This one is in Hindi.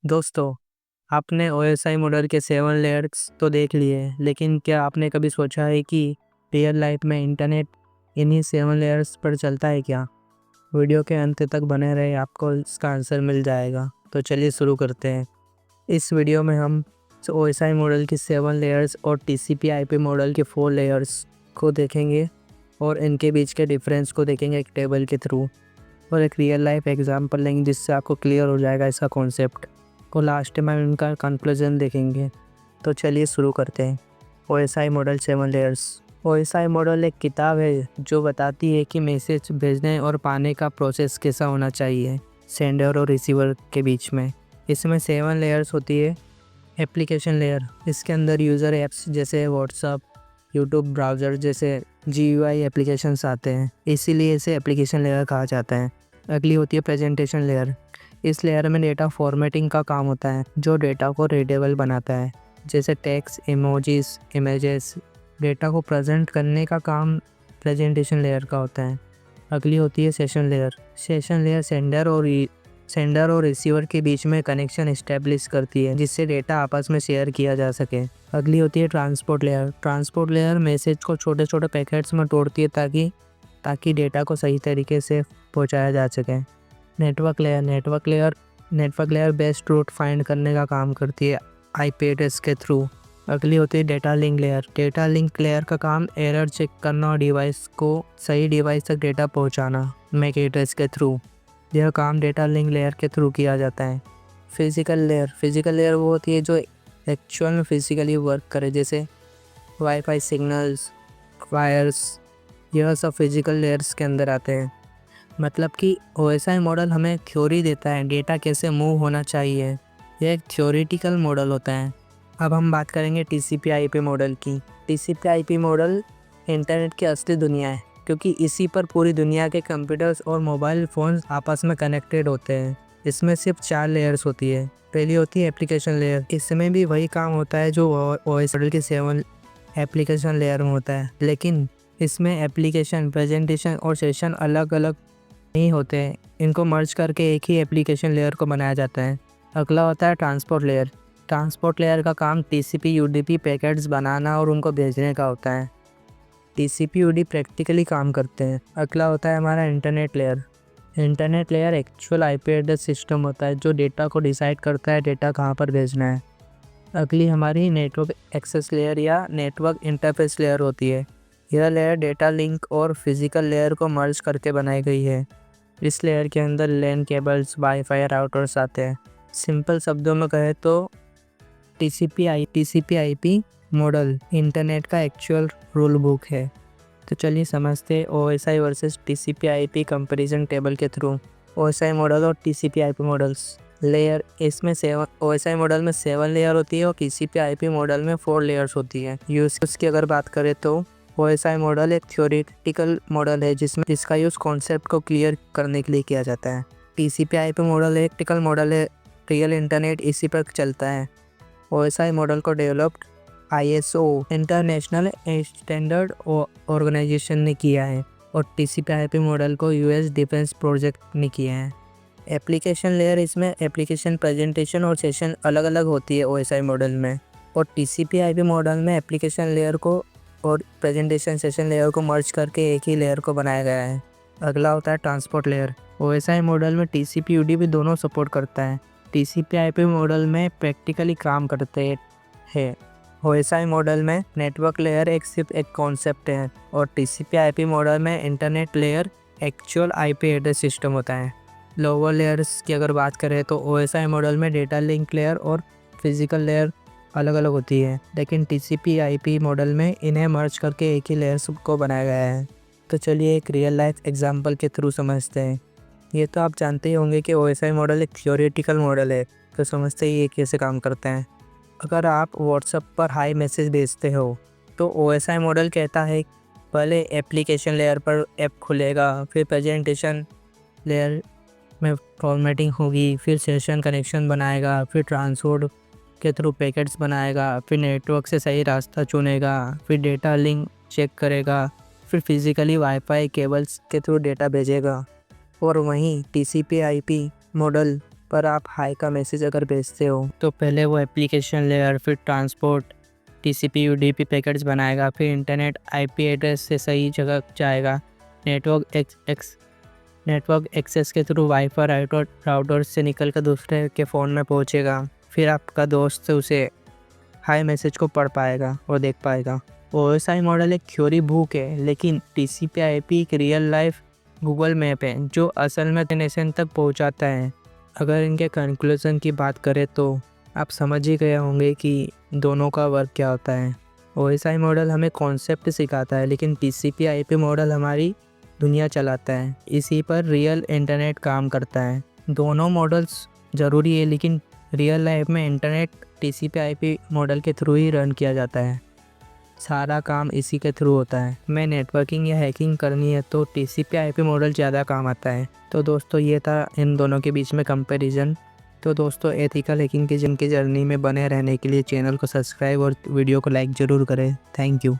दोस्तों, आपने ओएसआई मॉडल के 7 लेयर्स तो देख लिए, लेकिन क्या आपने कभी सोचा है कि रियल लाइफ में इंटरनेट इन्हीं 7 लेयर्स पर चलता है क्या? वीडियो के अंत तक बने रहे, आपको इसका आंसर मिल जाएगा। तो चलिए शुरू करते हैं। इस वीडियो में हम ओएसआई मॉडल की 7 लेयर्स और टीसीपी आईपी मॉडल के 4 लेयर्स को देखेंगे और इनके बीच के डिफरेंस को देखेंगे एक टेबल के थ्रू, और एक रियल लाइफ एग्जाम्पल लेंगे जिससे आपको क्लियर हो जाएगा इसका कॉन्सेप्ट। और लास्ट में इनका कंक्लूजन देखेंगे। तो चलिए शुरू करते हैं। OSI model 7 layers. OSI model एक किताब है जो बताती है कि मैसेज भेजने और पाने का प्रोसेस कैसा होना चाहिए सेंडर और रिसीवर के बीच में। इसमें 7 लेयर्स होती है। एप्लीकेशन लेयर, इसके अंदर यूज़र ऐप्स जैसे व्हाट्सअप, यूट्यूब, ब्राउज़र जैसे GUI एप्लीकेशंस आते हैं, इसीलिए इसे एप्लीकेशन लेयर कहा जाता है। अगली होती है प्रेजेंटेशन लेयर। इस लेयर में डेटा फॉर्मेटिंग का काम होता है, जो डेटा को रीडेबल बनाता है, जैसे टेक्स्ट, इमोजीज, इमेजेस। डेटा को प्रेजेंट करने का काम प्रेजेंटेशन लेयर का होता है। अगली होती है session layer. Session layer sender और रिसीवर के बीच में कनेक्शन इस्टेब्लिश करती है, जिससे डेटा आपस में शेयर किया जा सके। अगली होती है transport layer. Transport layer message को छोटे छोटे पैकेट्स में तोड़ती है ताकि डेटा को सही तरीके से पहुंचाया जा सके। Network layer best route find करने का काम करती है आईपी एड्रेस के थ्रू। अगली होती है data link layer. Data link layer का काम एरर चेक करना और डिवाइस को सही डिवाइस तक डेटा पहुंचाना मैक एड्रेस के थ्रू। यह काम डेटा लिंक लेयर के थ्रू किया जाता है। फिजिकल लेयर वो होती है जो एक्चुअल में फिजिकली वर्क करे, जैसे वाईफाई सिग्नल्स, वायर्स। यह सब फिजिकल लेयर्स के अंदर आते हैं। मतलब कि ओएसआई मॉडल हमें थ्योरी देता है डेटा कैसे मूव होना चाहिए। यह एक थ्योरेटिकल मॉडल होता है। अब हम बात करेंगे टीसीपी आईपी मॉडल की। टीसीपी आईपी मॉडल इंटरनेट की असली दुनिया है, क्योंकि इसी पर पूरी दुनिया के कंप्यूटर्स और मोबाइल फ़ोन्स आपस में कनेक्टेड होते हैं। इसमें सिर्फ 4 लेयर्स होती है। पहली होती है एप्लीकेशन लेयर। इसमें भी वही काम होता है जो ओएस मॉडल के 7 एप्लीकेशन लेयर में होता है, लेकिन इसमें एप्लीकेशन, प्रेजेंटेशन और सेशन अलग अलग नहीं होते हैं। इनको मर्ज करके एक ही एप्लीकेशन लेयर को बनाया जाता है। अगला होता है ट्रांसपोर्ट लेयर। ट्रांसपोर्ट लेयर का काम टीसीपी यूडीपी पैकेट्स बनाना और उनको भेजने का होता है। टीसीपी यूडी प्रैक्टिकली काम करते हैं। अगला होता है हमारा internet layer. Internet layer actual IP address system होता है जो डेटा को डिसाइड करता है डेटा कहाँ पर भेजना है। अगली हमारी नेटवर्क एक्सेस लेयर या नेटवर्क इंटरफेस लेयर होती है। यह लेयर डेटा लिंक और फिजिकल लेयर को मर्ज करके बनाई गई है। इस लेयर के अंदर लैन केबल्स, वाईफाई राउटर्स आते हैं। सिंपल शब्दों में कहे तो टीसीपी आईपी मॉडल इंटरनेट का एक्चुअल रूल बुक है। तो चलिए समझते हैं OSI versus TCP IP comparison table के थ्रू। ओएसआई मॉडल और टीसीपी आईपी मॉडल्स। लेयर, इसमें 7 ओएसआई मॉडल में 7 लेयर होती है और टीसीपी आईपी मॉडल में 4 लेयर्स होती है। यूज़ की अगर बात करें तो ओएसआई मॉडल एक थ्योरेटिकल मॉडल है जिसका यूज़ कॉन्सेप्ट को क्लियर करने के लिए किया जाता है। टीसीपी आईपी मॉडल एक टिकल मॉडल है, रियल इंटरनेट इसी पर चलता है। ओएसआई मॉडल को developed ISO international standard organisation ने किया है, और टीसीपी आईपी मॉडल को US डिफेंस प्रोजेक्ट ने किया है। एप्लीकेशन लेयर, इसमें एप्लीकेशन, प्रेजेंटेशन और सेशन अलग अलग होती है ओएसआई मॉडल में, और टीसीपी आईपी मॉडल में एप्लीकेशन लेयर को और प्रेजेंटेशन सेशन लेयर को मर्ज करके एक ही लेयर को बनाया गया है। अगला होता है ट्रांसपोर्ट लेयर। ओएसआई मॉडल में टीसीपी यूडी भी दोनों सपोर्ट करता है। टीसीपी आईपी मॉडल में प्रैक्टिकली काम करते हैं। ओएसआई मॉडल में नेटवर्क लेयर सिर्फ एक कॉन्सेप्ट है, और टीसीपी आईपी मॉडल में internet layer actual IP address system होता है। लोअर लेयर्स की अगर बात करें तो ओएसआई मॉडल में डेटा लिंक लेयर और फिजिकल लेयर अलग अलग होती है, लेकिन टीसीपी आईपी मॉडल में इन्हें मर्ज करके एक ही लेयर को बनाया गया है। तो चलिए एक रियल लाइफ एग्जांपल के थ्रू समझते हैं। ये तो आप जानते ही होंगे कि ओएसआई मॉडल एक थ्योरेटिकल मॉडल है, तो समझते ही ये कैसे काम करते हैं। अगर आप व्हाट्सएप पर हाई मैसेज भेजते हो तो ओएसआई मॉडल कहता है पहले एप्लीकेशन लेयर पर ऐप खुलेगा, फिर प्रेजेंटेशन लेयर में फॉर्मेटिंग होगी, फिर सेशन कनेक्शन बनाएगा, फिर ट्रांसपोर्ट के थ्रू पैकेट्स बनाएगा, फिर नेटवर्क से सही रास्ता चुनेगा, फिर डेटा लिंक चेक करेगा, फिर फिजिकली वाईफाई केबल्स के थ्रू डेटा भेजेगा। और वहीं टीसीपी आईपी मॉडल पर आप हाई का मैसेज अगर भेजते हो तो पहले वो एप्लीकेशन लेयर, फिर ट्रांसपोर्ट, TCP UDP पैकेट्स बनाएगा, फिर इंटरनेट IP एड्रेस से सही जगह जाएगा, नेटवर्क एक्सेस के थ्रू वाईफाई राउटर से निकल कर दूसरे के फ़ोन में पहुंचेगा। फिर आपका दोस्त उसे हाई मैसेज को पढ़ पाएगा और देख पाएगा। OSI मॉडल एक थ्योरी बुक है, लेकिन TCP IP एक रियल लाइफ गूगल मैप है जो असल में डेस्टिनेशन तक पहुंचाता है। अगर इनके कंक्लूजन की बात करें तो आप समझ ही गए होंगे कि दोनों का वर्क क्या होता है। OSI मॉडल हमें कॉन्सेप्ट सिखाता है, लेकिन TCP IP मॉडल हमारी दुनिया चलाता है। इसी पर रियल इंटरनेट काम करता है। दोनों मॉडल्स ज़रूरी है, लेकिन रियल लाइफ में इंटरनेट TCP IP मॉडल के थ्रू ही रन किया जाता है। सारा काम इसी के थ्रू होता है। मैं नेटवर्किंग या हैकिंग करनी है तो TCP IP मॉडल ज़्यादा काम आता है। तो दोस्तों ये था इन दोनों के बीच में कंपैरिजन। तो दोस्तों एथिकल हैकिंग की जर्नी में बने रहने के लिए चैनल को सब्सक्राइब और वीडियो को लाइक ज़रूर करें। Thank you.